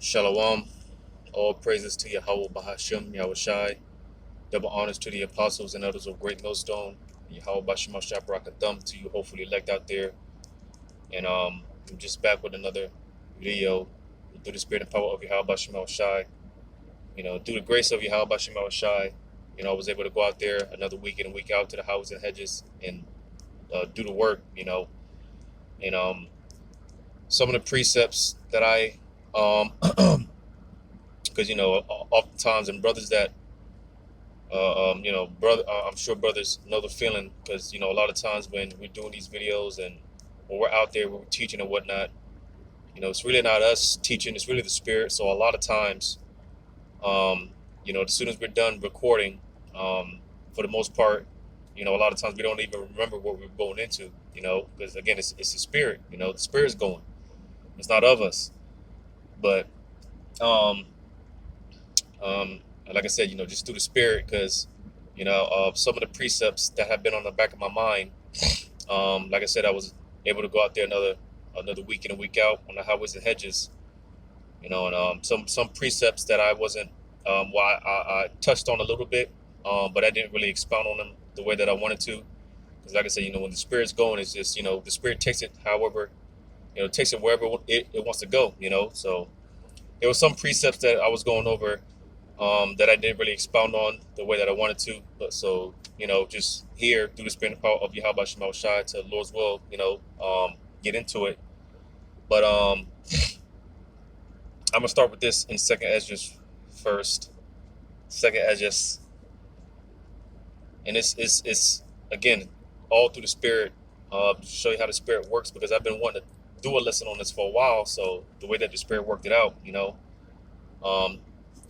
Shalom. All praises to Yahweh Bahashim, Yahushai. Double honors to the apostles and elders of Great Millstone. Yahweh Bashim Barakathum to you, hopefully elect out there. And I'm just back with another video through the spirit and power of Yahweh Bashim Yahushai. Through the grace of Yahweh Bashim Yahushai, I was able to go out there another week in and week out to the highways and hedges and do the work, and some of the precepts that I because oftentimes and brothers that I'm sure brothers know the feeling, because a lot of times when we're doing these videos and when we're out there, we're teaching and whatnot, it's really not us teaching, it's really the spirit. So a lot of times, as soon as we're done recording, for the most part, a lot of times we don't even remember what we're going into, because again, it's the spirit, the spirit's going, it's not of us. But like I said, just through the spirit, because some of the precepts that have been on the back of my mind. Like I said, I was able to go out there another week in and week out on the highways and hedges, and some precepts that I wasn't, I touched on a little bit, but I didn't really expound on them the way that I wanted to, because like I said, when the spirit's going, it's just the spirit takes it however, takes it wherever it wants to go, So there were some precepts that I was going over, that I didn't really expound on the way that I wanted to. But so, just here through the spirit and power of Yahweh Shema Shai to the Lord's will, get into it. But I'm gonna start with this in Second Ezra first. Second Ezra, and it's again all through the spirit, to show you how the spirit works, because I've been wanting to do a lesson on this for a while. So the way that the spirit worked it out,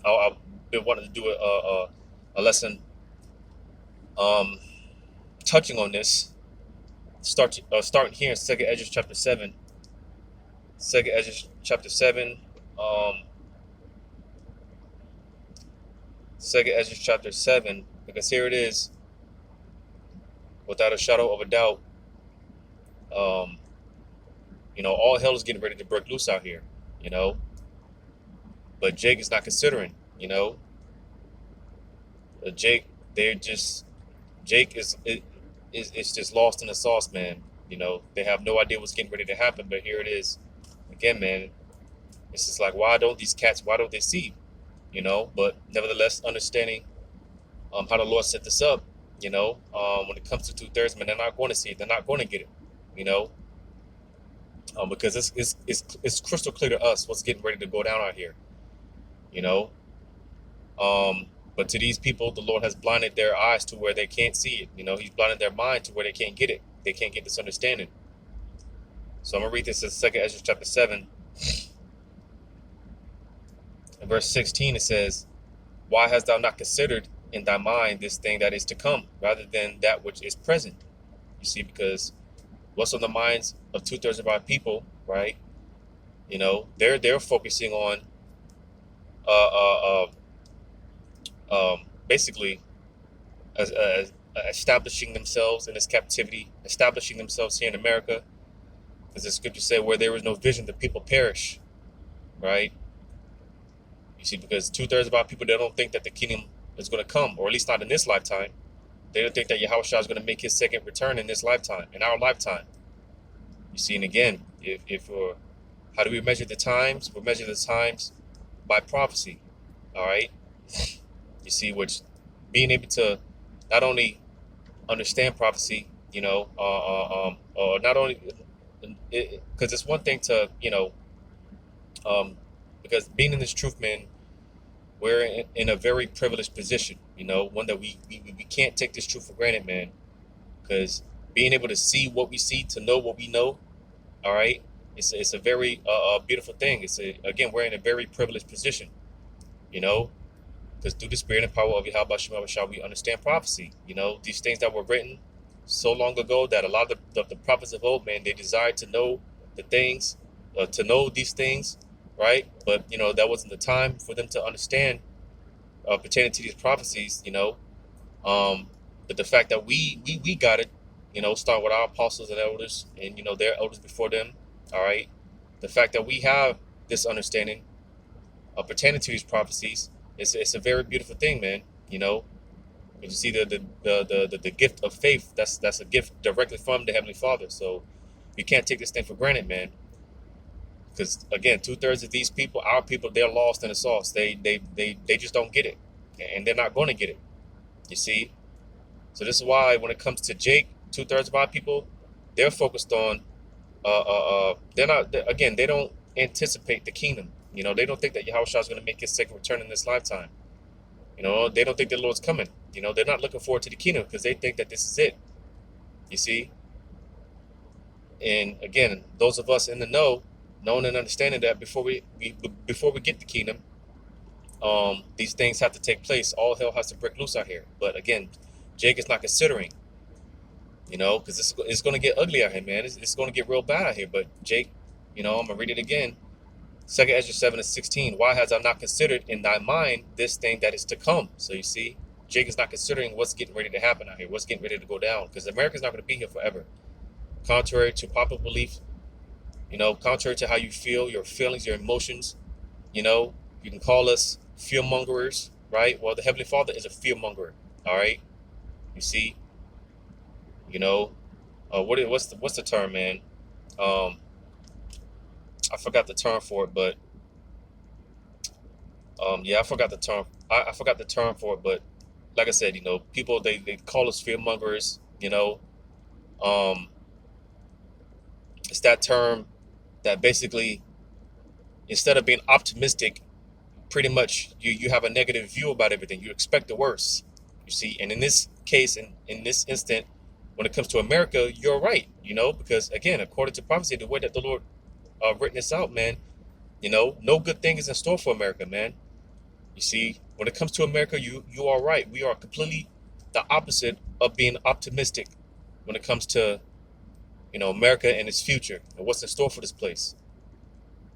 I've been wanting to do a lesson touching on this. Starting here in Second Ezra chapter 7. Second Ezra chapter 7. Second Ezra chapter 7, because here it is, without a shadow of a doubt. All hell is getting ready to break loose out here, but Jake is not considering, Jake is just lost in the sauce, man. They have no idea what's getting ready to happen, but here it is again, man. It's just like, why don't they see, but nevertheless, understanding how the Lord set this up, when it comes to 2/3, man, they're not going to see it, they're not going to get it, because it's crystal clear to us what's getting ready to go down out here, but to these people, the Lord has blinded their eyes to where they can't see it. He's blinded their mind to where they can't get it. They can't get this understanding. So I'm going to read this in 2 Ezra chapter 7. In verse 16, it says, "Why hast thou not considered in thy mind this thing that is to come, rather than that which is present?" You see, because what's on the minds of 2/3 of our people, right? They're focusing on basically as establishing themselves in this captivity, establishing themselves here in America, as the scriptures say, where there is no vision, the people perish, right? You see, because 2/3 of our people, they don't think that the kingdom is going to come, or at least not in this lifetime. They don't think that Yahushua is going to make his second return in this lifetime, in our lifetime. You see, and again, if how do we measure the times? We measure the times by prophecy, all right? You see, which being able to not only understand prophecy, or not only, because it's one thing to, because being in this truth, man, we're in a very privileged position, one that we can't take this truth for granted, man, because being able to see what we see, to know what we know, all right, it's a very beautiful thing. Again, we're in a very privileged position, because through the spirit and power of Yahweh Shema shall we understand prophecy. These things that were written so long ago, that a lot of the prophets of old, man, they desired to know the things, to know these things, right? But that wasn't the time for them to understand pertaining to these prophecies. But the fact that we got it, start with our apostles and elders, and their elders before them. All right, the fact that we have this understanding, pertaining to these prophecies. It's a very beautiful thing, man. You know, you see the gift of faith. That's a gift directly from the Heavenly Father. So you can't take this thing for granted, man. Because again, 2/3 of these people, our people, they're lost in the sauce. They just don't get it, and they're not going to get it. You see. So this is why when it comes to Jake, 2/3 of our people, they're focused on. They're not. Again, they don't anticipate the kingdom. You know, they don't think that Yahushua is going to make his second return in this lifetime. You know, they don't think the Lord's coming. You know, they're not looking forward to the kingdom because they think that this is it. You see? And again, those of us in the know, knowing and understanding that before we get the kingdom, these things have to take place. All hell has to break loose out here. But again, Jake is not considering, you know, because it's going to get ugly out here, man. It's going to get real bad out here. But Jake, you know, I'm going to read it again. 2 Ezra 7:16. Why has I not considered in thy mind this thing that is to come? So you see, Jake is not considering what's getting ready to happen out here, what's getting ready to go down, because America's not going to be here forever. Contrary to popular belief, you know, contrary to how you feel, your feelings, your emotions, you know, you can call us fear mongers, right? Well, the Heavenly Father is a fear monger, all right? You see, you know, what's the term, man? I forgot the term for it, but yeah, I forgot the term. I forgot the term for it, but like I said, you know, people they call us fear mongers. You know, it's that term that basically instead of being optimistic, pretty much you have a negative view about everything. You expect the worst. You see, and in this case, in this instant, when it comes to America, you're right. You know, because again, according to prophecy, the way that the Lord written this out, man, you know, no good thing is in store for America, man. You see, when it comes to America, you are right. We are completely the opposite of being optimistic when it comes to, you know, America and its future and what's in store for this place.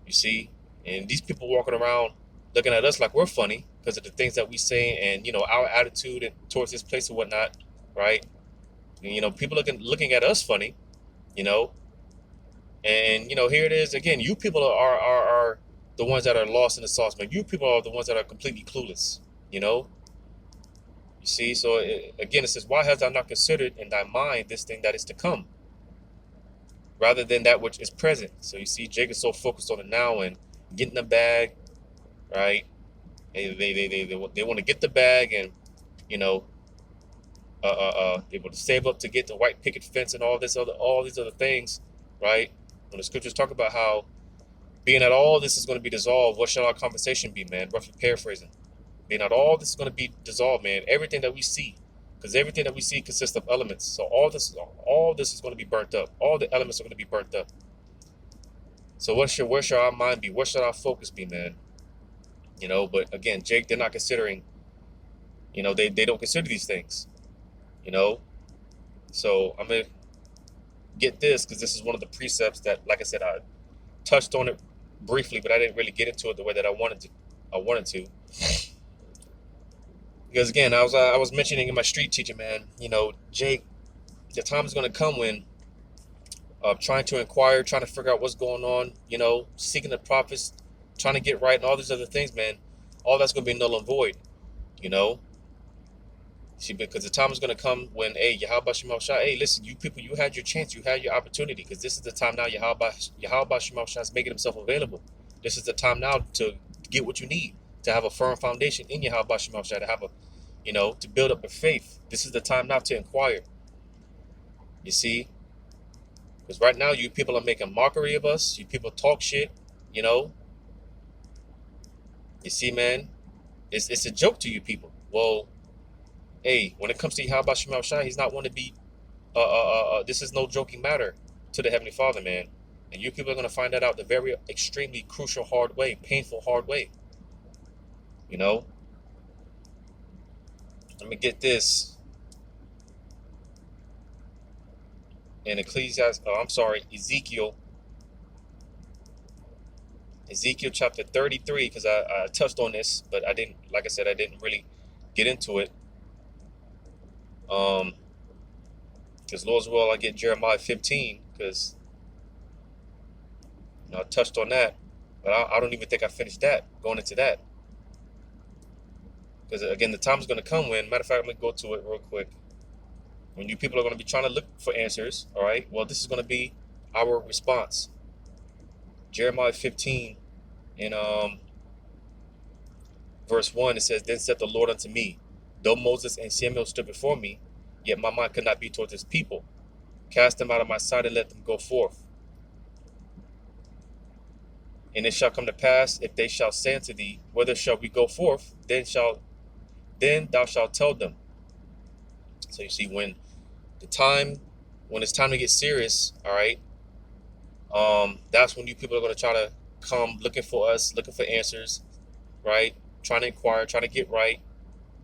You see, and these people walking around looking at us like we're funny because of the things that we say and, you know, our attitude and towards this place and whatnot, right? And, you know, people looking at us funny, you know, and, you know, here it is again. You people are the ones that are lost in the sauce, man. You people are the ones that are completely clueless, you know. You see, so again, it says, "Why hast thou not considered in thy mind this thing that is to come, rather than that which is present?" So you see, Jake is so focused on the now and getting the bag, right? They want to get the bag and, you know, able to save up to get the white picket fence and all these other things, right? When the scriptures talk about how being that all this is going to be dissolved, what shall our conversation be, man? Roughly paraphrasing. Being that all this is going to be dissolved, man. Everything that we see, because everything that we see consists of elements. So all this is going to be burnt up. All the elements are going to be burnt up. So where shall our mind be? Where shall our focus be, man? You know, but again, Jake, they're not considering, you know, they don't consider these things, you know. So I'm going to get this because this is one of the precepts that, like I said, I touched on it briefly, but I didn't really get into it the way that I wanted to. Because again, I was mentioning in my street teaching, man, you know, Jake, the time is going to come when trying to inquire, trying to figure out what's going on, you know, seeking the prophets, trying to get right and all these other things, man, all that's going to be null and void, you know. See, because the time is going to come when, hey, Yahweh Shema Shah, hey, listen, you people, you had your chance, you had your opportunity, because this is the time now Yahweh Shema Shah is making himself available. This is the time now to get what you need, to have a firm foundation in Yahweh Shema Shah, to have a, you know, to build up your faith. This is the time now to inquire. You see, because right now you people are making mockery of us. You people talk shit, you know. You see, man, it's a joke to you people. Well, hey, when it comes to Yahweh Shema Shah, he's not one to be. This is no joking matter to the Heavenly Father, man. And you people are going to find that out the very extremely crucial, hard way, painful, hard way. You know. Let me get this. In Ezekiel chapter 33, because I touched on this, but I didn't, like I said, I didn't really get into it. Because Lord's will, I get Jeremiah 15, because, you know, I touched on that But I don't even think I finished that, going into that. Because again, the time is going to come when, matter of fact, I'm going to go to it real quick. When you people are going to be trying to look for answers, all right? Well, this is going to be our response. Jeremiah 15 in verse 1, it says, Then said the Lord unto me, Though Moses and Samuel stood before me, yet my mind could not be towards his people. Cast them out of my sight and let them go forth. And it shall come to pass, if they shall say unto thee, Whither shall we go forth? Then thou shalt tell them. So you see, when it's time to get serious, all right, that's when you people are going to try to come looking for us, looking for answers, right? Trying to inquire, trying to get right,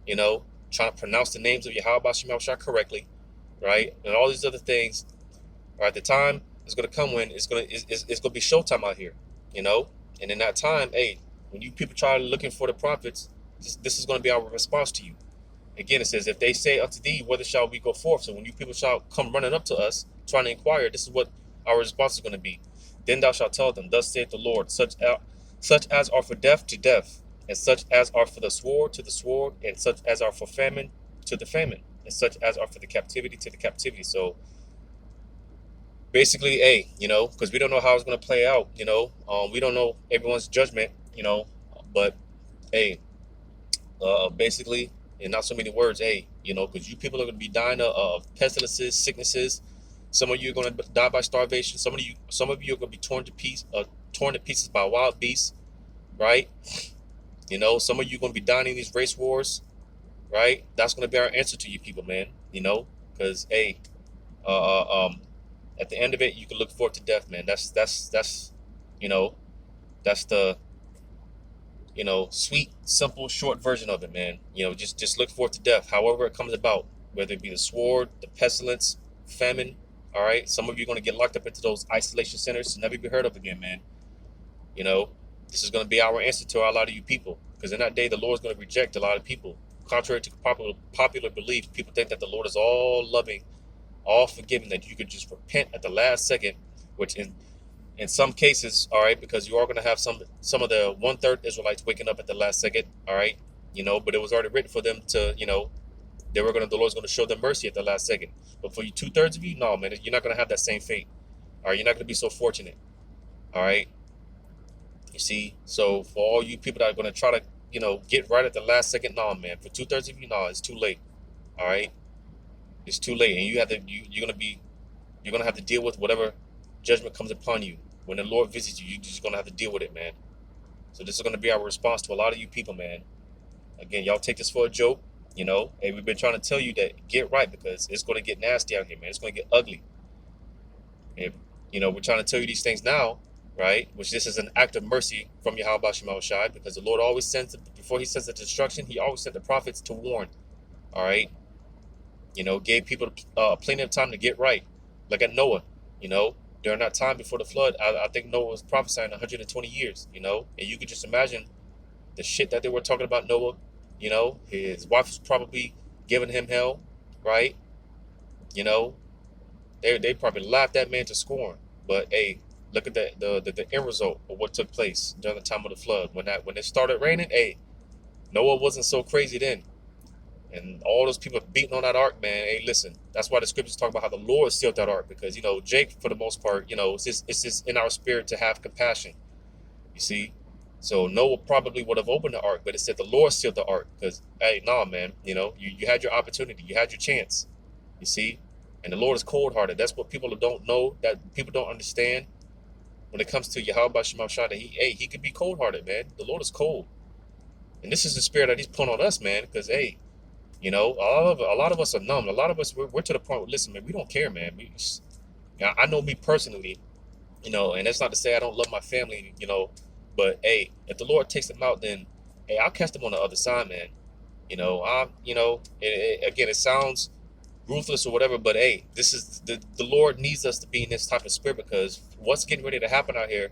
trying to pronounce the names of Yahweh Shema Shah correctly, right? And all these other things. All right, the time is going to come when it's going to be showtime out here, And in that time, hey, when you people try looking for the prophets, this is going to be our response to you. Again, it says, if they say unto thee, whither shall we go forth? So when you people shall come running up to us, trying to inquire, this is what our response is going to be. Then thou shalt tell them, Thus saith the Lord, such as are for death to death, and such as are for the sword to the sword, and such as are for famine to the famine, and such as are for the captivity to the captivity. So basically, hey, because we don't know how it's going to play out, we don't know everyone's judgment, but hey, basically, in not so many words, hey, because you people are going to be dying of pestilences, sicknesses. Some of you are going to die by starvation. Some of you are going to be torn to pieces by wild beasts, right? Some of you are going to be dying in these race wars, right? That's going to be our answer to you people, man. Because hey, at the end of it, you can look forward to death, man. That's that's the sweet, simple, short version of it, man. Just look forward to death, however it comes about, whether it be the sword, the pestilence, famine. All right, some of you are going to get locked up into those isolation centers to never be heard of again, man. This is going to be our answer to a lot of you people, because in that day, the Lord is going to reject a lot of people. Contrary to popular belief, people think that the Lord is all loving, all forgiving, that you could just repent at the last second, which in some cases, all right, because you are going to have some of the 1/3 Israelites waking up at the last second, all right, but it was already written for them to, the Lord's going to show them mercy at the last second. But for you 2/3 of you, no, man, you're not going to have that same fate. All right, you're not going to be so fortunate. All right, you see. So for all you people that are going to try to, get right at the last second, no, man. For 2/3 of you, no, it's too late. All right, it's too late, and you're going to have to deal with whatever judgment comes upon you. When the Lord visits you, you're just going to have to deal with it, man. So this is going to be our response to a lot of you people, man. Again, y'all take this for a joke, Hey, we've been trying to tell you that get right, because it's going to get nasty out here, man. It's going to get ugly. And, we're trying to tell you these things now, right? Which this is an act of mercy from Yahweh Shema Shai, because the Lord always sends, before he sends the destruction, he always sent the prophets to warn, all right? Gave people plenty of time to get right. Like at Noah, during that time before the flood, I think Noah was prophesying 120 years, and you could just imagine the shit that they were talking about Noah. His wife was probably giving him hell, right? They probably laughed that man to scorn. But hey, look at the end result of what took place during the time of the flood. When it started raining, hey, Noah wasn't so crazy then. And all those people beating on that ark, man. Hey, listen, that's why the scriptures talk about how the Lord sealed that ark, because Jake, for the most part, it's just in our spirit to have compassion. You see, so Noah probably would have opened the ark, but it said the Lord sealed the ark, because hey, nah, man, you had your opportunity, you had your chance. You see, and the Lord is cold-hearted. That's what people don't know, that people don't understand when it comes to Yahweh Shema Shah. That he could be cold-hearted, man. The Lord is cold, and this is the spirit that He's putting on us, man. Because hey. A lot of us are numb. A lot of us, we're to the point where, listen, man, we don't care, man. I know me personally, and that's not to say I don't love my family, but hey, if the Lord takes them out, then hey, I'll catch them on the other side, man. Again, it sounds ruthless or whatever, but hey, this is the Lord needs us to be in this type of spirit, because what's getting ready to happen out here.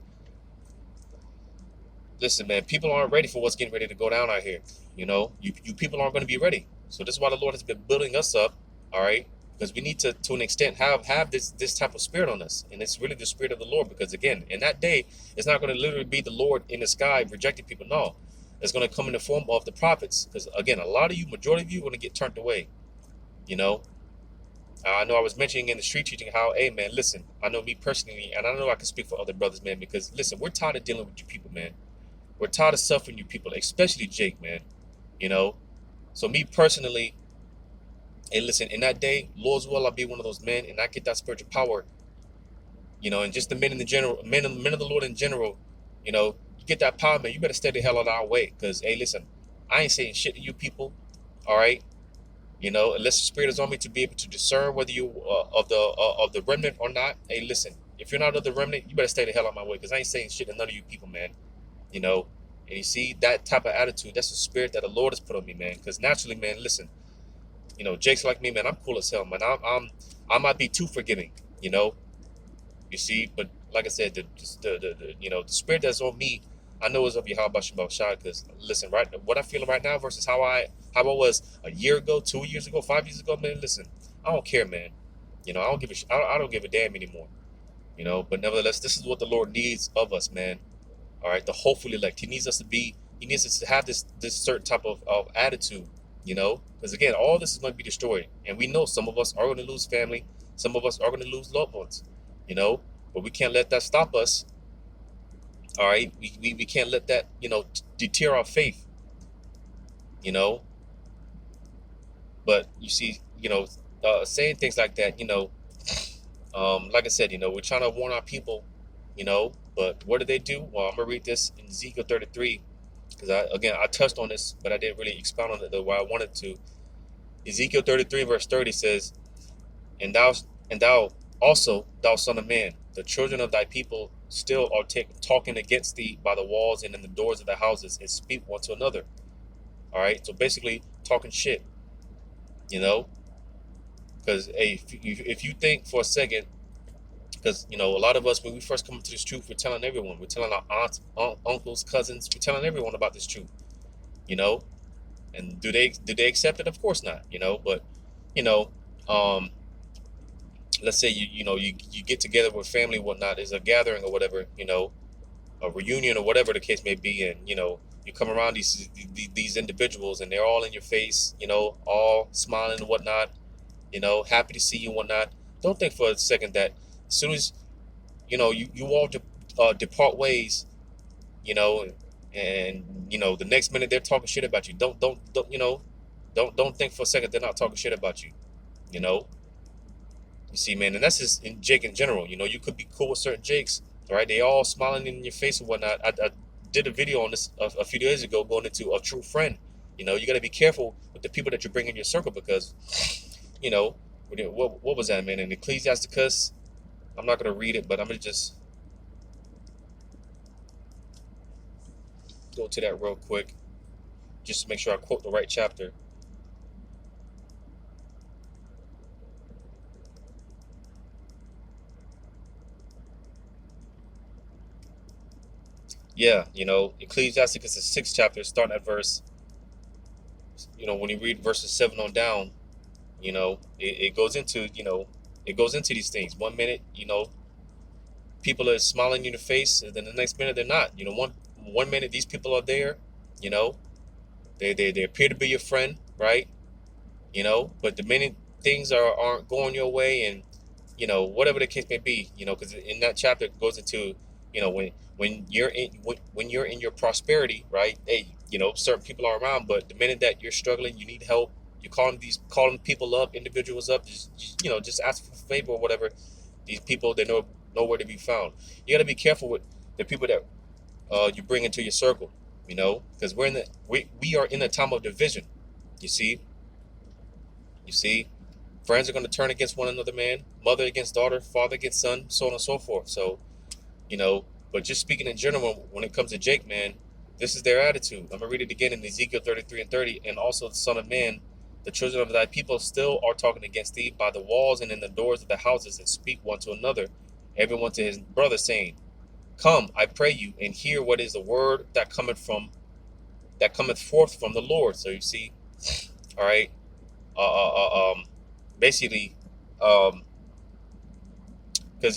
Listen, man, people aren't ready for what's getting ready to go down out here. You people aren't going to be ready. So this is why the Lord has been building us up, all right, because we need to an extent have this type of spirit on us, and it's really the spirit of the Lord. Because again, in that day, it's not going to literally be the Lord in the sky rejecting people. No, it's going to come in the form of the prophets. Because again, a lot of you, majority of you, are going to get turned away. You know, I know I was mentioning in the street teaching how, hey man, listen, I know me personally, and I know I can speak for other brothers, man, because listen, we're tired of dealing with you people, man. We're tired of suffering you people, especially Jake, man. You know, so me personally, hey, listen, in that day, Lord's will, I'll be one of those men, and I get that spiritual power. You know, and just the men in the general, men of the Lord in general, you know, you get that power, man. You better stay the hell out of our way, because hey, listen, I ain't saying shit to you people. All right, you know, unless the spirit is on me to be able to discern whether you of the remnant or not. Hey, listen, if you're not of the remnant, you better stay the hell out of my way, because I ain't saying shit to none of you people, man. You know, and you see that type of attitude, that's the spirit that the Lord has put on me, man. Because naturally, man, listen, you know, Jake's like me, man. I'm cool as hell, man. I might be too forgiving, you know. You see, but like I said, the you know, the spirit that's on me, I know is of Yahweh Shai. Because listen, right, what I feel right now versus how I was a year ago, 2 years ago, 5 years ago, man. Listen, I don't care, man. You know, I don't give a damn anymore. You know, but nevertheless, this is what the Lord needs of us, man. All right, the hopefully elect. He needs us to be. He needs us to have this certain type of attitude. You know, because again, all this is going to be destroyed, and we know some of us are going to lose family, some of us are going to lose loved ones. You know, but we can't let that stop us. All right, we can't let that, you know, deter our faith. You know, but you see, you know, saying things like that, you know, like I said, you know, we're trying to warn our people, you know, but what do they do? Well, I'm gonna read this in Ezekiel 33, because I touched on this, but I didn't really expound on it the way I wanted to. Ezekiel 33 verse 30 says, and thou also, thou son of man, the children of thy people still are talking against thee by the walls and in the doors of the houses, and speak one to another. All right, so basically talking shit, you know, because hey, if you think for a second, because you know, a lot of us, when we first come into this truth, we're telling everyone, we're telling our aunts, uncles, cousins, we're telling everyone about this truth, you know. And do they accept it? Of course not, you know. But you know, um, let's say you get together with family, whatnot, is a gathering or whatever, you know, a reunion or whatever the case may be, and you know, you come around these individuals, and they're all in your face, you know, all smiling and whatnot, you know, happy to see you and whatnot. Don't think for a second that as soon as you know you all depart ways, you know, and you know the next minute they're talking shit about you. Don't you know? Don't think for a second they're not talking shit about you. You know, you see, man, and that's just in Jake in general. You know, you could be cool with certain Jakes, right? They all smiling in your face and whatnot. I did a video on this a few days ago, going into a true friend. You know, you got to be careful with the people that you bring in your circle, because, you know, what was that, man? In Ecclesiasticus, I'm not gonna read it, but I'm gonna just go to that real quick, just to make sure I quote the right chapter. Yeah, you know, Ecclesiasticus is the sixth chapter, starting at verse, you know, when you read verses 7 on down, you know, it goes into, you know, it goes into these things. One minute, you know, people are smiling in your face, and then the next minute they're not. You know, one minute these people are there, you know, they appear to be your friend, right? You know, but the minute things aren't going your way, and you know, whatever the case may be, you know, because in that chapter it goes into, you know, when you're in your prosperity, right? Hey, you know, certain people are around, but the minute that you're struggling, you need help, you're calling people up, individuals up, just you know, just ask for a favor or whatever. These people, they know nowhere to be found. You got to be careful with the people that you bring into your circle, you know, because we are in a time of division. You see, you see. Friends are going to turn against one another, man. Mother against daughter, father against son, so on and so forth. So, you know, but just speaking in general, when it comes to Jake, man, this is their attitude. I'm going to read it again in Ezekiel 33 and 30. And also, the son of man, the children of thy people still are talking against thee by the walls and in the doors of the houses, and speak one to another, everyone to his brother, saying, come, I pray you, and hear what is the word that cometh forth from the Lord. So you see, all right, basically, Because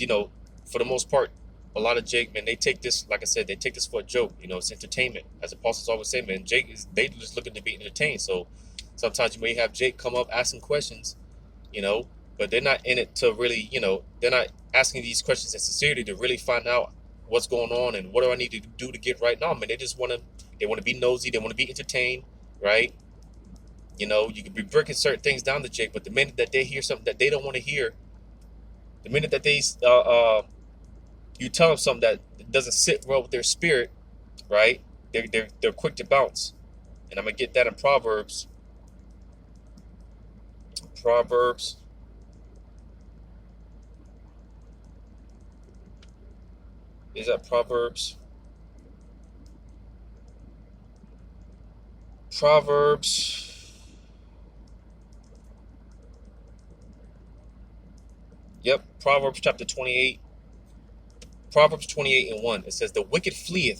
for the most part, a lot of Jake, man, they take this, like I said, they take this for a joke. It's entertainment. As apostles always say, man, Jake is they just looking to be entertained. So sometimes you may have Jake come up asking questions, but they're not in it to really, they're not asking these questions in sincerity to really find out what's going on and what do I need to do to get right now, man. They want to be nosy, they want to be entertained, right? You could be breaking certain things down to Jake, but the minute that they hear something that they don't want to hear, the minute that they you tell them something that doesn't sit well with their spirit, right? They're quick to bounce. And I'm gonna get that in Proverbs. Is that Proverbs? Yep, Proverbs chapter 28. Proverbs 28:1. It says, The wicked flee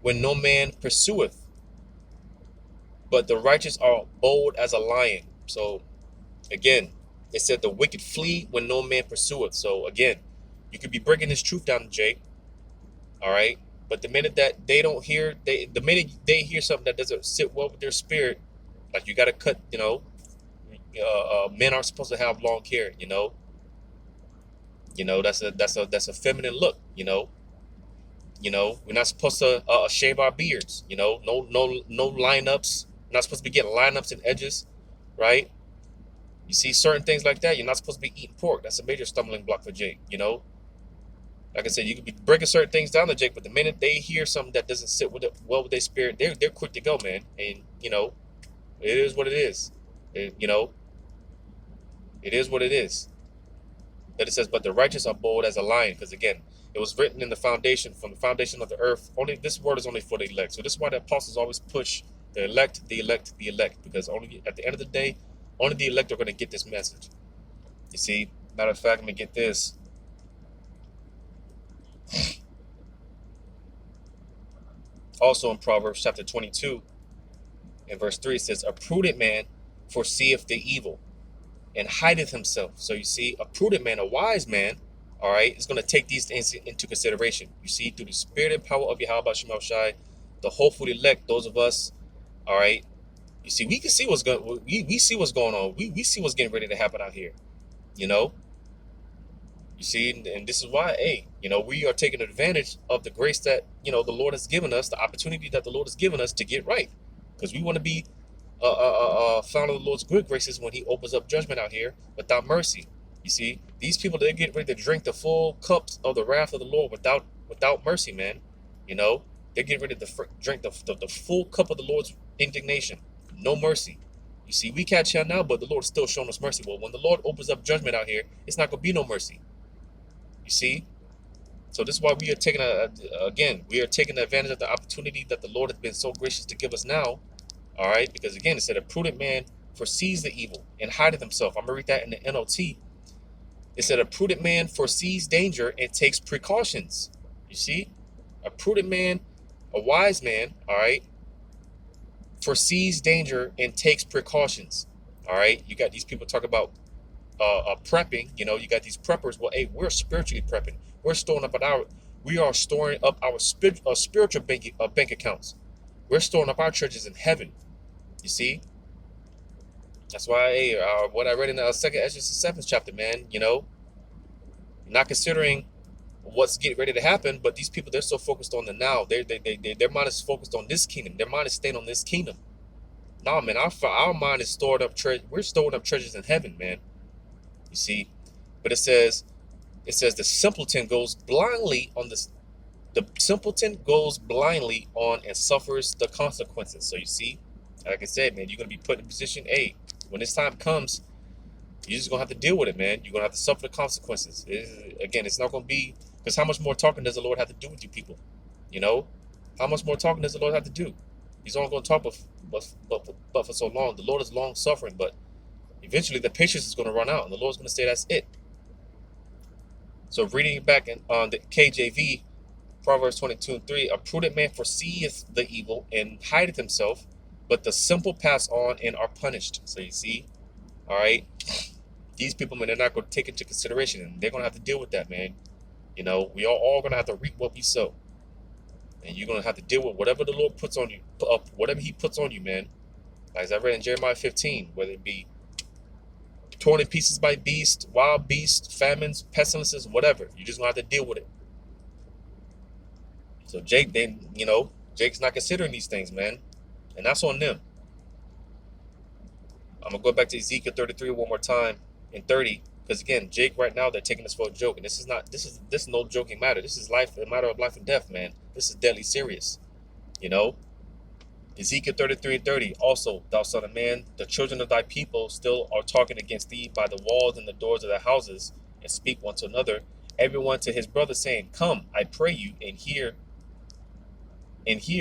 when no man pursueth, but the righteous are bold as a lion. So again, it said the wicked flee when no man pursueth. So again, you could be breaking this truth down to Jake, all right? But the minute that they don't hear, the minute they hear something that doesn't sit well with their spirit, like you got to cut, men aren't supposed to have long hair, that's a feminine look, we're not supposed to shave our beards, no lineups. We're not supposed to be getting lineups and edges, right? You see certain things like that. You're not supposed to be eating pork. That's a major stumbling block for Jake, Like I said, you could be breaking certain things down to Jake, but the minute they hear something that doesn't sit well with their spirit, they're quick to go, man. And it is what it is. It is what it is. That it says, but the righteous are bold as a lion, because again, it was written in from the foundation of the earth. Only this word is only for the elect. So this is why the apostles always push the elect, because only at the end of the day, only the elect are going to get this message. You see, matter of fact, let me get this. Also in Proverbs chapter 22 and verse 3, it says, A prudent man foreseeth the evil and hideth himself. So you see, a prudent man, a wise man, all right, is going to take these things into consideration. You see, through the spirit and power of Yahweh Shema Shai, the hopeful elect, those of us, all right, you see, we can see what's going. We see what's going on. We see what's getting ready to happen out here. You see, and this is why, we are taking advantage of the grace that the Lord has given us, the opportunity that the Lord has given us to get right, because we want to be found of the Lord's good graces when He opens up judgment out here without mercy. You see, these people, they get ready to drink the full cups of the wrath of the Lord without mercy, man. They get ready to drink the full cup of the Lord's indignation. No mercy. You see, we catch hell now, but the Lord's still showing us mercy. Well, when the Lord opens up judgment out here, it's not going to be no mercy. You see? So this is why we are taking advantage of the opportunity that the Lord has been so gracious to give us now. All right? Because again, it said a prudent man foresees the evil and hideth himself. I'm going to read that in the NLT. It said a prudent man foresees danger and takes precautions. You see? A prudent man, a wise man, all right, foresees danger and takes precautions. All right, you got these people talk about prepping. You got these preppers. Well, hey, we're spiritually prepping. We are storing up our spiritual bank accounts. We're storing up our churches in heaven. You see, that's why what I read in the second Ezra 7th chapter, man. Not considering what's getting ready to happen, but these people, they're so focused on the now. Their mind is focused on this kingdom. Their mind is staying on this kingdom. No, man, our mind is stored up. We're storing up treasures in heaven, man. You see, but it says the simpleton goes blindly on this. The simpleton goes blindly on and suffers the consequences. So you see, like I said, man, you're gonna be put in a position. Hey, when this time comes, you're just gonna have to deal with it, man. You're gonna have to suffer the consequences. It's not gonna be. Because how much more talking does the Lord have to do with you people? How much more talking does the Lord have to do? He's only going to talk but for so long. The Lord is long suffering, but eventually the patience is going to run out, and the Lord's going to say that's it. So reading back on the KJV, Proverbs 22:3, a prudent man foreseeth the evil and hideth himself, but the simple pass on and are punished. So you see, All right. These people, man, they're not going to take into consideration, and they're going to have to deal with that, man. You know, we are all going to have to reap what we sow. And you're going to have to deal with whatever the Lord puts on you, whatever he puts on you, man. Like as I read in Jeremiah 15, whether it be torn in pieces by beasts, wild beasts, famines, pestilences, whatever. You just going to have to deal with it. So Jake, Jake's not considering these things, man. And that's on them. I'm going to go back to Ezekiel 33 one more time in 30. Because again, Jake right now, they're taking this for a joke. And this is no joking matter. This is a matter of life and death, man. This is deadly serious. You know? Ezekiel 33:30. Also, thou son of man, the children of thy people still are talking against thee by the walls and the doors of their houses, and speak one to another, everyone to his brother, saying, Come, I pray you, and hear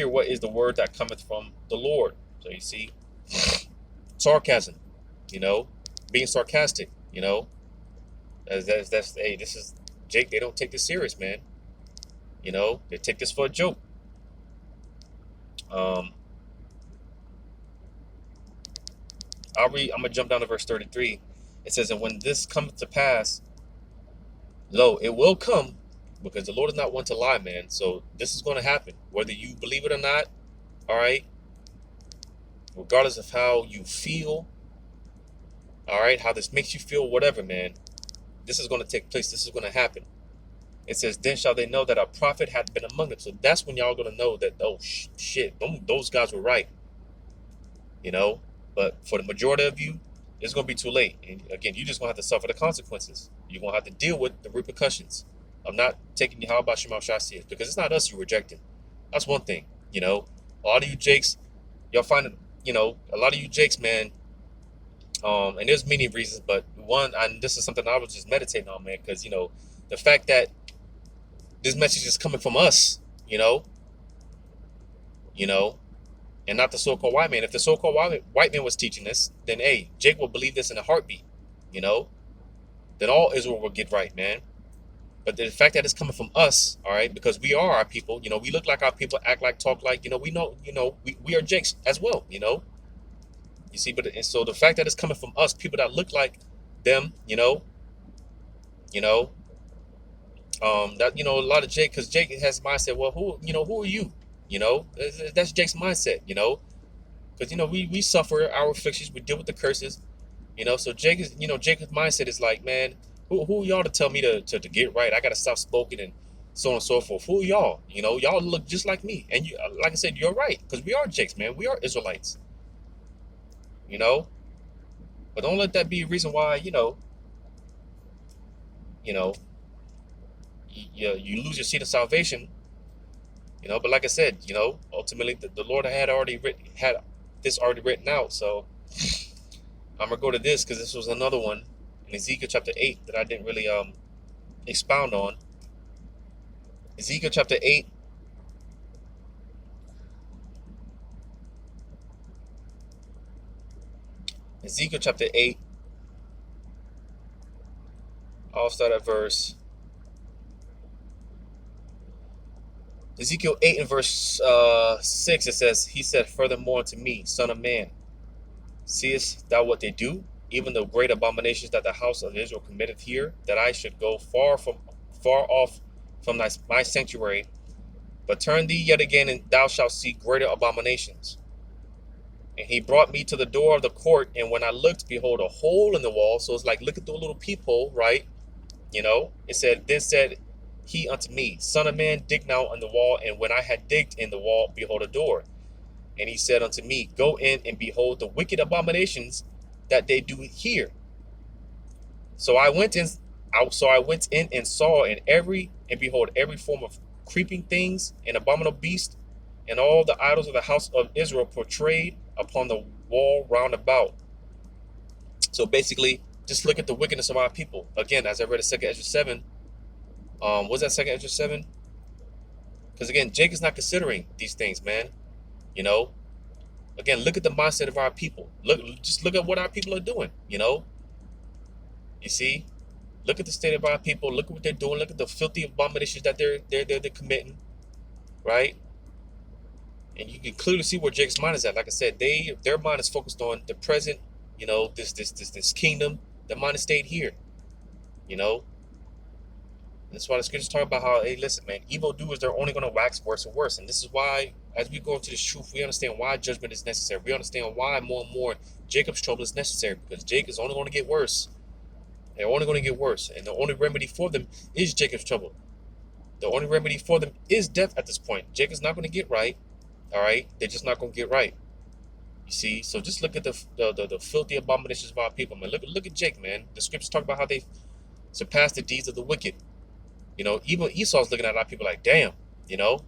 what is the word that cometh from the Lord. So you see, sarcasm, being sarcastic, this is Jake. They don't take this serious, man. They take this for a joke. I'm gonna jump down to verse 33. It says, and when this cometh to pass, lo, it will come, because the Lord is not one to lie, man. So this is going to happen, whether you believe it or not. All right. Regardless of how you feel. All right. How this makes you feel, whatever, man. This is going to take place. This is going to happen. It says, then shall they know that a prophet hath been among them. So that's when y'all going to know that, oh, shit, those guys were right. But for the majority of you, it's going to be too late. And again, you just going to have to suffer the consequences. You're going to have to deal with the repercussions. I'm not taking you how about Shemal Shasi, because it's not us you're rejecting. That's one thing. A lot of you Jakes, y'all find it, a lot of you Jakes, man, and there's many reasons, but one, and this is something I was just meditating on, man, because, the fact that this message is coming from us, and not the so-called white man. If the so-called white man was teaching this, then, hey, Jake will believe this in a heartbeat, then all Israel will get right, man. But the fact that it's coming from us, all right, because we are our people, we look like our people, act like, talk like, we know, we are Jakes as well, You see, and so the fact that it's coming from us, people that look like them, that, a lot of Jake, because Jake has mindset, well, who are you? That's Jake's mindset, because, we suffer our afflictions, we deal with the curses, so Jake is, Jake's mindset is like, man, who are y'all to tell me to get right? I got to stop smoking and so on and so forth. Who are y'all? Y'all look just like me. And you, like I said, you're right, because we are Jakes, man. We are Israelites, but don't let that be a reason why, you lose your seat of salvation. But like I said, ultimately the Lord had this already written out. So I'm gonna go to this because this was another one in Ezekiel chapter 8 that I didn't really expound on. Ezekiel chapter 8. Ezekiel chapter 8. I'll start at verse. Ezekiel 8 and verse 6, it says, he said, furthermore to me, son of man, seest thou what they do? Even the great abominations that the house of Israel committeth here, that I should go far off from my sanctuary. But turn thee yet again, and thou shalt see greater abominations. And he brought me to the door of the court, and when I looked, behold, a hole in the wall. So it's like, look at the little peephole, right? It said, then said he unto me, son of man, dig now in the wall. And when I had digged in the wall, behold, a door. And he said unto me, go in and behold the wicked abominations that they do here. So I went in and saw, and behold, every form of creeping things and abominable beast, and all the idols of the house of Israel portrayed upon the wall round about. So basically, just look at the wickedness of our people. Again, as I read in 2 Ezra 7, was that 2 Ezra 7? Because again, Jake is not considering these things, man. Again, look at the mindset of our people. Just look at what our people are doing. You see, look at the state of our people. Look at what they're doing. Look at the filthy abominations that they're committing, right? And you can clearly see where Jake's mind is at. Like I said, their mind is focused on the present you know, this kingdom, they might have stayed here, you know. That's why the scriptures talk about how, hey, listen, man, evildoers, they're only going to wax worse and worse. And this is why, as we go into this truth, we understand why judgment is necessary. We understand why more and more Jacob's trouble is necessary, because Jacob is only going to get worse. They're only going to get worse. And the only remedy for them is Jacob's trouble. The only remedy for them is death at this point. Jacob's not going to get right. All right? They're just not going to get right. You see? So just look at the filthy abominations of our people, man. Look at Jacob, man. The scriptures talk about how they surpass the deeds of the wicked. You know, even Esau's looking at our people like, damn, you know.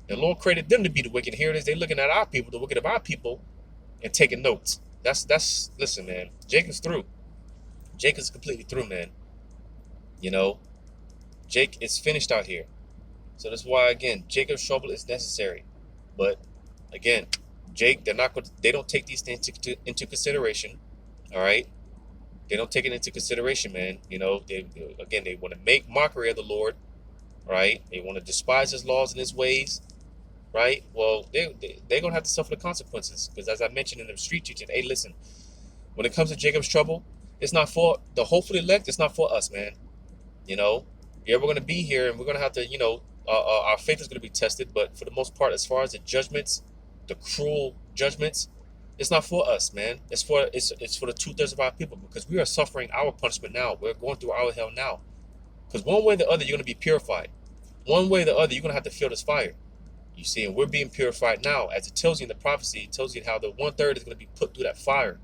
The Lord created them to be the wicked. Here it is, they're looking at our people, the wicked of our people, and taking notes. That's listen, man. Jacob's through. Jacob's completely through, man. You know, Jake is finished out here. So that's why, again, Jacob's trouble is necessary. But again, Jake, they don't take these things into consideration. All right. They don't take it into consideration, man. You know, they want to make mockery of the Lord, right? They want to despise his laws and his ways, right? Well, they're going to have to suffer the consequences. Because as I mentioned in the street teaching, hey, listen, when it comes to Jacob's trouble, it's not for the hopefully elect. It's not for us, man. You know, yeah, we're going to be here and we're going to have to, you know, our faith is going to be tested. But for the most part, as far as the judgments, the cruel judgments, it's not for us, man. It's for the 2/3 of our people, because we are suffering our punishment now. We're going through our hell now. Because one way or the other, you're going to be purified. One way or the other, you're going to have to feel this fire. You see, and we're being purified now. As it tells you in the prophecy, it tells you how the 1/3 is going to be put through that fire.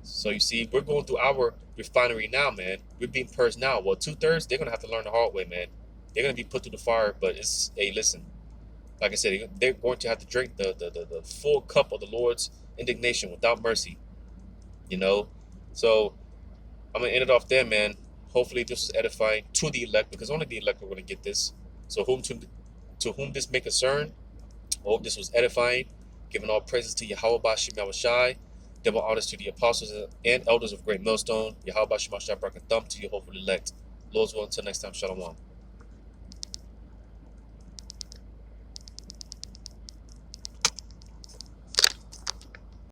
So you see, we're going through our refinery now, man. We're being purged now. Well, 2/3, they're going to have to learn the hard way, man. They're going to be put through the fire, but it's, hey, listen. Like I said, they're going to have to drink the full cup of the Lord's indignation without mercy, you know. So I'm going to end it off there, man. Hopefully this was edifying to the elect, because only the elect are going to get this. So to whom this may concern, I hope this was edifying. Giving all praises to Yahweh Bashim Yahushai. Double honors to the apostles and elders of Great Millstone. Yahweh Bashim Yahushai, Barak and Thumb to your hopeful elect. Lord's will, until next time, Shalom.